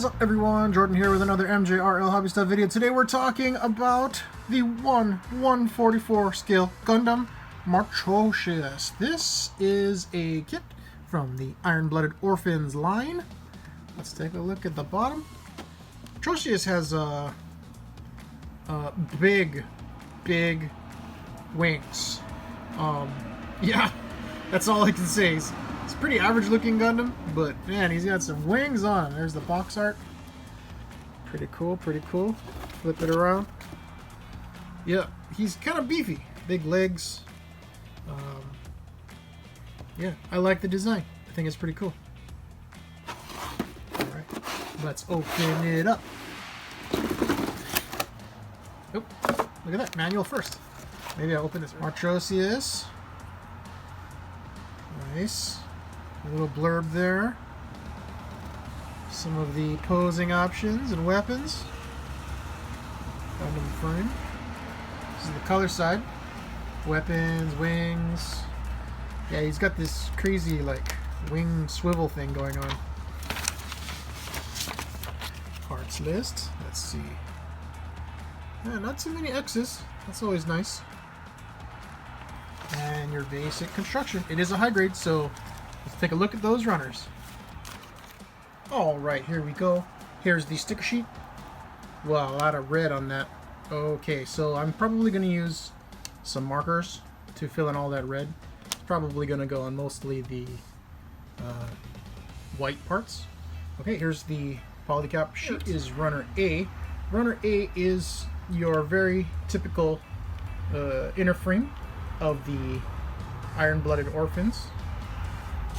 up, everyone? Jordan here with another MJRL Hobby Stuff video. Today we're talking about the 1/144 scale Gundam Marchosias. This is a kit from the Iron-Blooded Orphans line. Let's take a look at the bottom. Marchosias has big wings. Yeah, that's all I can say. It's a pretty average looking Gundam, but man, he's got some wings on. There's the box art. Pretty cool, pretty cool. Flip it around. Yeah, he's kind of beefy. Big legs. Yeah, I like the design. I think it's pretty cool. Alright, let's open it up. Oh, look at that. Manual first. Maybe I'll open this. Marchosias. Nice. A little blurb there. Some of the posing options and weapons. Gundam frame. This is the color side. Weapons, wings. Yeah, he's got this crazy, like, wing swivel thing going on. Parts list. Let's see. Yeah, not too many X's. That's always nice. And your basic construction. It is a high grade, so let's take a look at those runners. Alright, here we go. Here's the sticker sheet. Wow, a lot of red on that. Okay, so I'm probably going to use some markers to fill in all that red. It's probably going to go on mostly the white parts. Okay, here's the polycap sheet. Is runner A. Runner A is your very typical inner frame of the Iron-Blooded Orphans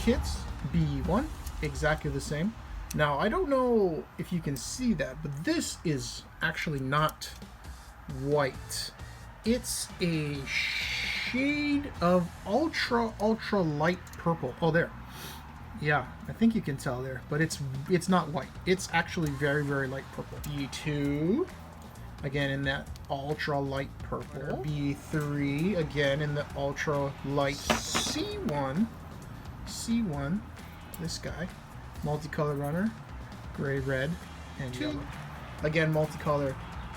kits. B1, exactly the same. Now, I don't know if you can see that, but this is actually not white. It's a shade of ultra light purple. Oh, there. Yeah, I think you can tell there, but it's not white. It's actually very light purple. B2, again in that ultra light purple. B3, again in the ultra light. C1, this guy, multicolor runner, gray, red, and yellow. Again, multicolor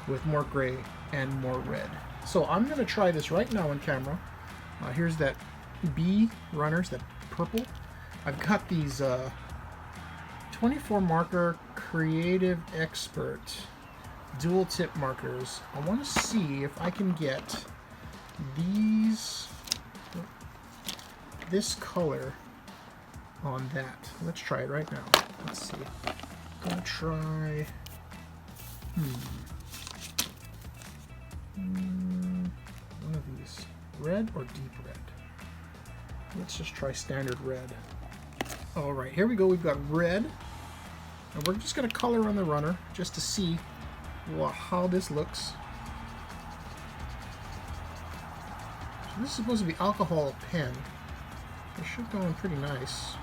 with more gray and more red. So I'm going to try this right now on camera. Here's that B runners, that purple. I've got these 24 marker Creative Expert dual tip markers. I want to see if I can get this color on that. Let's try it right now. Let's see. I'm gonna try one of these. Red or deep red? Let's just try standard red. Alright, here we go. We've got red. And we're just gonna color on the runner just to see how this looks. So this is supposed to be alcohol pen. It should go in pretty nice.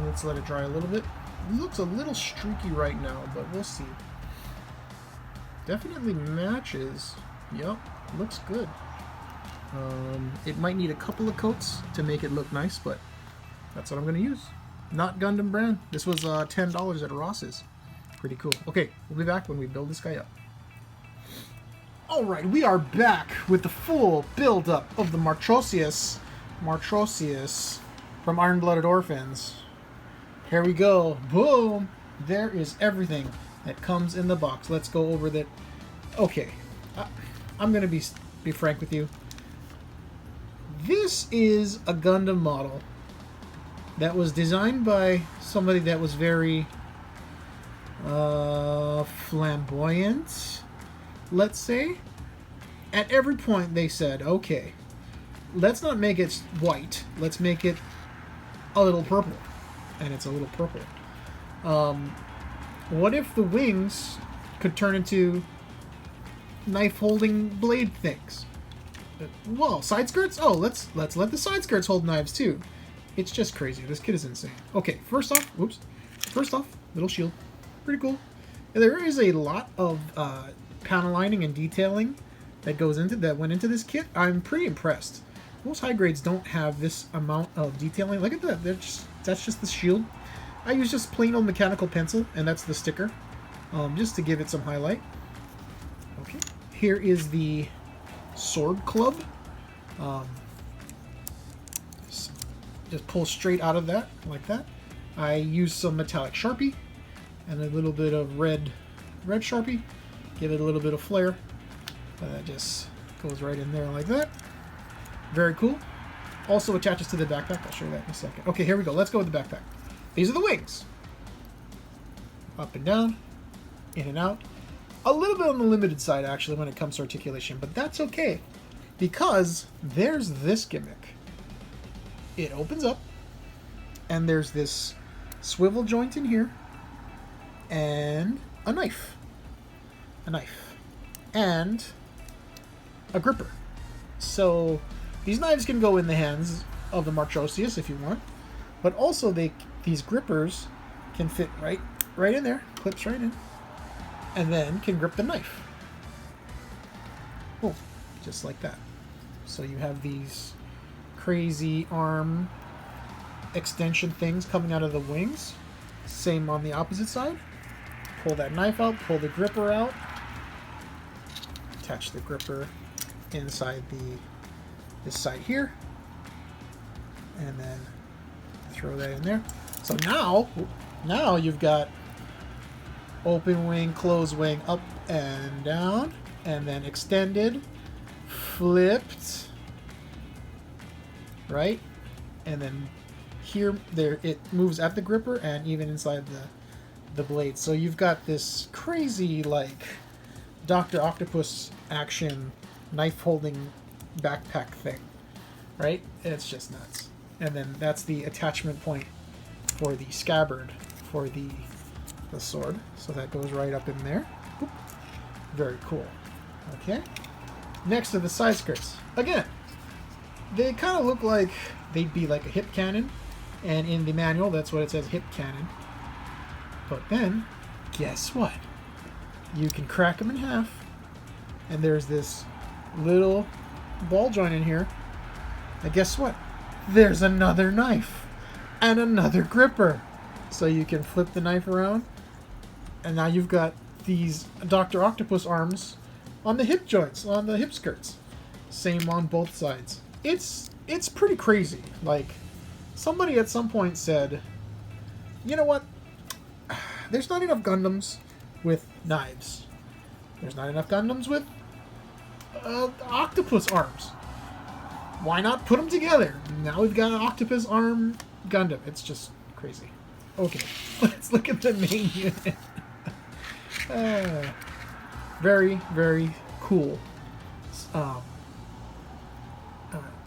Let's let it dry a little bit. It looks a little streaky right now, but we'll see. Definitely matches. Yep, looks good. It might need a couple of coats to make it look nice, but that's what I'm going to use. Not Gundam brand. This was $10 at Ross's. Pretty cool. Okay, we'll be back when we build this guy up. Alright, we are back with the full build-up of the Marchosias from Iron-Blooded Orphans. Here we go. Boom! There is everything that comes in the box. Let's go over that. Okay, I'm going to be frank with you. This is a Gundam model that was designed by somebody that was very flamboyant, let's say. At every point they said, okay, let's not make it white, let's make it a little purple. And it's a little purple. What if the wings could turn into knife-holding blade things? Well, side skirts? Oh, let's let the side skirts hold knives too. It's just crazy. This kid is insane. Okay, first off, little shield. Pretty cool. And there is a lot of panel lining and detailing that went into this kit. I'm pretty impressed. Most high grades don't have this amount of detailing. Look at that. They're just That's just the shield. I use just plain old mechanical pencil, and that's the sticker, just to give it some highlight. Okay, here is the sword club. Just pull straight out of that, like that. I use some metallic Sharpie and a little bit of red Sharpie. Give it a little bit of flair. That just goes right in there like that. Very cool. Also attaches to the backpack. I'll show you that in a second. Okay, here we go. Let's go with the backpack. These are the wings. Up and down, in and out. A little bit on the limited side, actually, when it comes to articulation, but that's okay, because there's this gimmick. It opens up, and there's this swivel joint in here, and a knife. And a gripper. So these knives can go in the hands of the Marchosias if you want, but also these grippers can fit right in there, clips right in, and then can grip the knife. Oh, just like that. So you have these crazy arm extension things coming out of the wings. Same on the opposite side. Pull that knife out, pull the gripper out, attach the gripper inside this side here, and then throw that in there. So now you've got open wing, closed wing, up and down, and then extended, flipped, right? And then here, there, it moves at the gripper and even inside the blade. So you've got this crazy, like, Dr. Octopus action knife-holding backpack thing, right? It's just nuts. And then that's the attachment point for the scabbard for the sword. So that goes right up in there. Oop. Very cool. Okay. Next to the side skirts. Again, they kind of look like they'd be like a hip cannon. And in the manual, that's what it says, hip cannon. But then, guess what? You can crack them in half. And there's this little ball joint in here. And guess what? There's another knife. And another gripper. So you can flip the knife around. And now you've got these Dr. Octopus arms on the hip joints, on the hip skirts. Same on both sides. It's pretty crazy. Like, somebody at some point said, you know what? There's not enough Gundams with knives. There's not enough Gundams with octopus arms. Why not put them together? Now we've got an octopus arm Gundam. It's just crazy. Okay, let's look at the main unit. Very, very cool.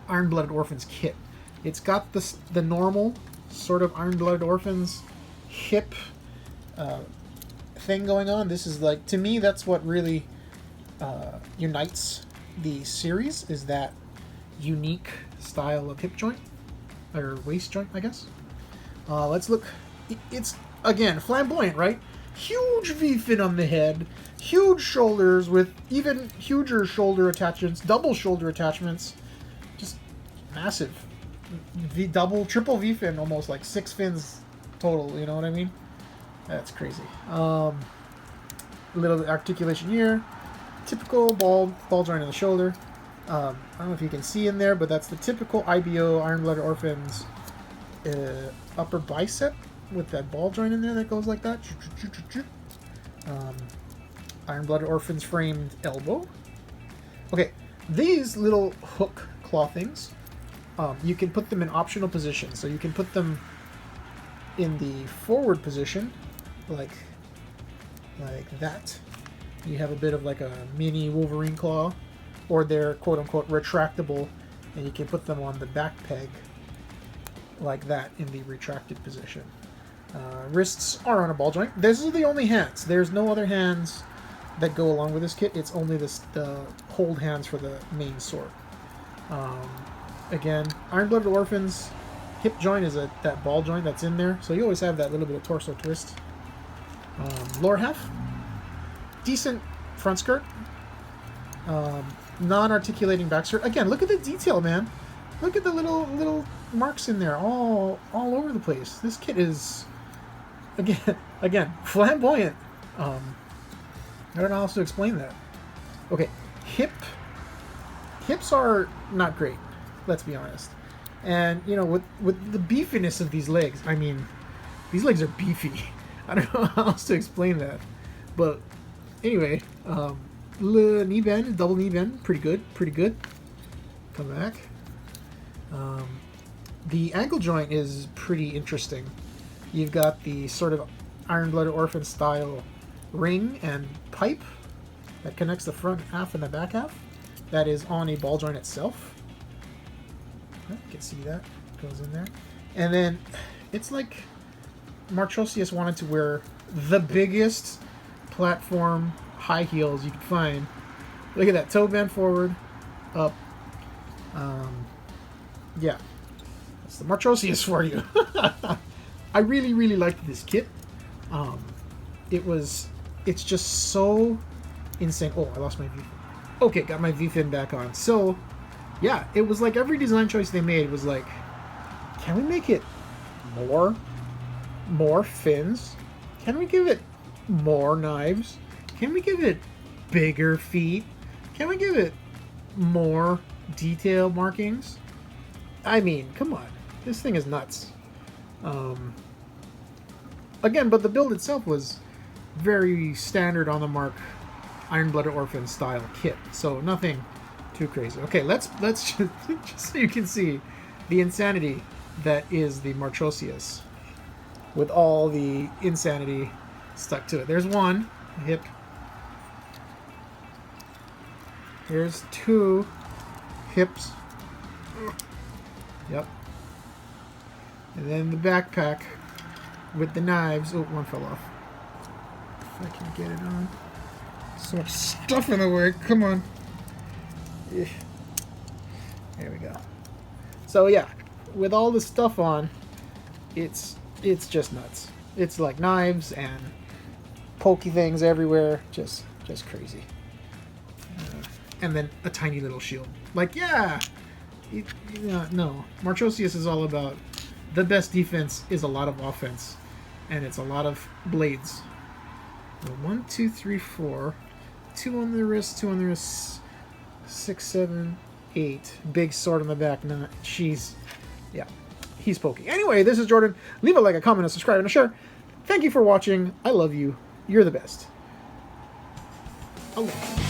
Iron-Blooded Orphans kit. It's got the normal sort of Iron-Blooded Orphans hip thing going on. This is like, to me, that's what really unites the series, is that unique style of hip joint, or waist joint, I guess. Let's look. It's, again, flamboyant, right? Huge V-fin on the head, huge shoulders with even huger shoulder attachments, double shoulder attachments, just massive. Double, triple V-fin, almost like 6 fins total, you know what I mean? That's crazy. Little articulation here. Typical ball joint on the shoulder. I don't know if you can see in there, but that's the typical IBO Iron-Blooded Orphans upper bicep with that ball joint in there that goes like that. Iron-Blooded Orphans framed elbow. Okay, these little hook claw things, you can put them in optional positions. So you can put them in the forward position, like that. You have a bit of like a mini Wolverine claw, or they're quote-unquote retractable, and you can put them on the back peg like that in the retracted position. Wrists are on a ball joint. This is the only hands. There's no other hands that go along with this kit. It's only the hold hands for the main sword. Again, Iron-Blooded Orphans hip joint is that ball joint that's in there, so you always have that little bit of torso twist. Lower half, decent front skirt, non-articulating back skirt. Again, look at the detail, man. Look at the little marks in there all over the place. This kit is again flamboyant. I don't know how else to explain that. Okay, hips are not great. Let's be honest. And you know, with the beefiness of these legs, I mean, these legs are beefy. I don't know how else to explain that. But anyway, knee bend, double knee bend, pretty good, pretty good. Come back. The ankle joint is pretty interesting. You've got the sort of Iron-Blooded Orphan style ring and pipe that connects the front half and the back half. That is on a ball joint itself. You can see that goes in there. And then it's like Marchosias wanted to wear the biggest platform high heels you could find. Look at that, toe bend forward, up. Yeah, that's the Marchosias for you. I really liked this kit. It's just so insane. Oh, I lost my V. Okay, got my V-fin back on. So, yeah, it was like every design choice they made was like, can we make it more fins? Can we give it more knives? Can we give it bigger feet? Can we give it more detail markings? I mean, come on. This thing is nuts. Again, but the build itself was very standard on the mark Iron-Blooded Orphan style kit. So nothing too crazy. Okay, let's just so you can see the insanity that is the Marchosias with all the insanity stuck to it. There's one hip. Here's two hips. Yep. And then the backpack with the knives. Oh, one fell off. If I can get it on. So much stuff in the way. Come on. Yeah. There we go. So yeah, with all the stuff on, it's just nuts. It's like knives and pokey things everywhere. Just crazy. And then a tiny little shield. Like, yeah! No. Marchosias is all about the best defense is a lot of offense. And it's a lot of blades. 1, 2, 3, 4. 2 on the wrist, 2 on the wrist. 6, 7, 8. Big sword on the back. Nah, yeah. He's pokey. Anyway, this is Jordan. Leave a like, a comment, a subscribe, and a share. Thank you for watching. I love you. You're the best. Oh.